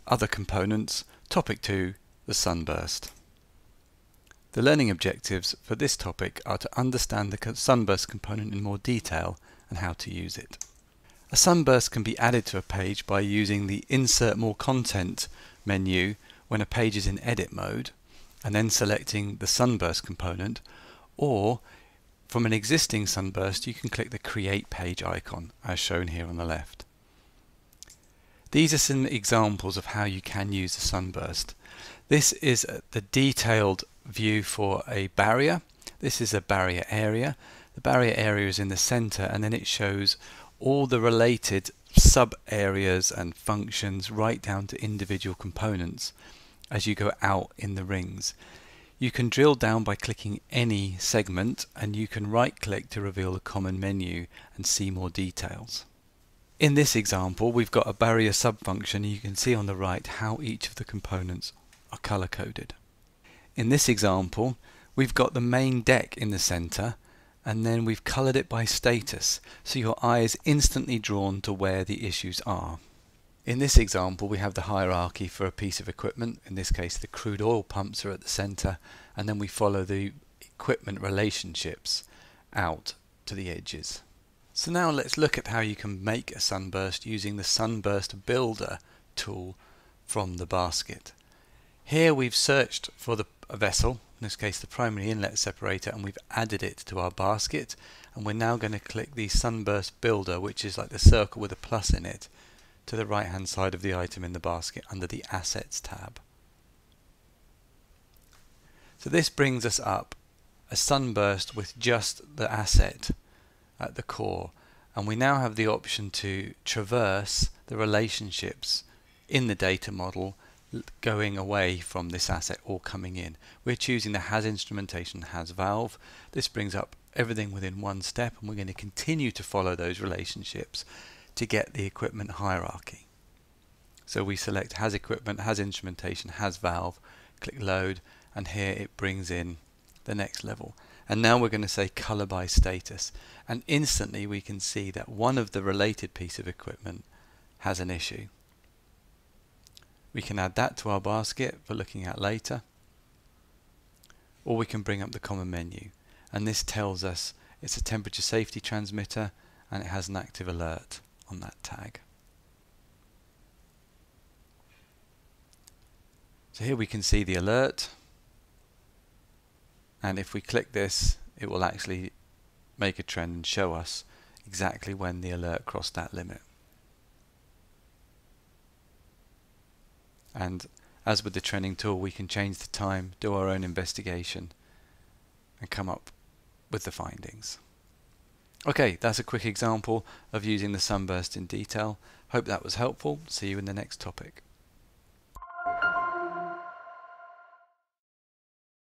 Other components, Topic 2, the Sunburst. The learning objectives for this topic are to understand the Sunburst component in more detail and how to use it. A sunburst can be added to a page by using the Insert More Content menu when a page is in edit mode, and then selecting the Sunburst component, or from an existing sunburst you can click the Create Page icon as shown here on the left. These are some examples of how you can use the sunburst. This is the detailed view for a barrier. This is a barrier area. The barrier area is in the center, and then it shows all the related sub areas and functions right down to individual components as you go out in the rings. You can drill down by clicking any segment, and you can right click to reveal the common menu and see more details. In this example we've got a barrier subfunction, and you can see on the right how each of the components are color coded. In this example we've got the main deck in the center, and then we've colored it by status, so your eye is instantly drawn to where the issues are. In this example we have the hierarchy for a piece of equipment. In this case the crude oil pumps are at the center, and then we follow the equipment relationships out to the edges. So now let's look at how you can make a sunburst using the Sunburst Builder tool from the basket. Here we've searched for a vessel, in this case the primary inlet separator, and we've added it to our basket, and we're now going to click the Sunburst Builder, which is like the circle with a plus in it, to the right hand side of the item in the basket under the Assets tab. So this brings us up a sunburst with just the asset at the core, and we now have the option to traverse the relationships in the data model going away from this asset or coming in. We're choosing the Has Instrumentation, Has Valve. This brings up everything within one step, and we're going to continue to follow those relationships to get the equipment hierarchy. So we select Has Equipment, Has Instrumentation, Has Valve, click Load, and here it brings in the next level. And now we're going to say Color by Status, and instantly we can see that one of the related piece of equipment has an issue. We can add that to our basket for looking at later, or we can bring up the common menu, and this tells us it's a temperature safety transmitter and it has an active alert on that tag. So here we can see the alert, and if we click this it will actually make a trend and show us exactly when the alert crossed that limit. And as with the trending tool, we can change the time, do our own investigation, and come up with the findings. Okay, that's a quick example of using the sunburst in detail. Hope that was helpful. See you in the next topic.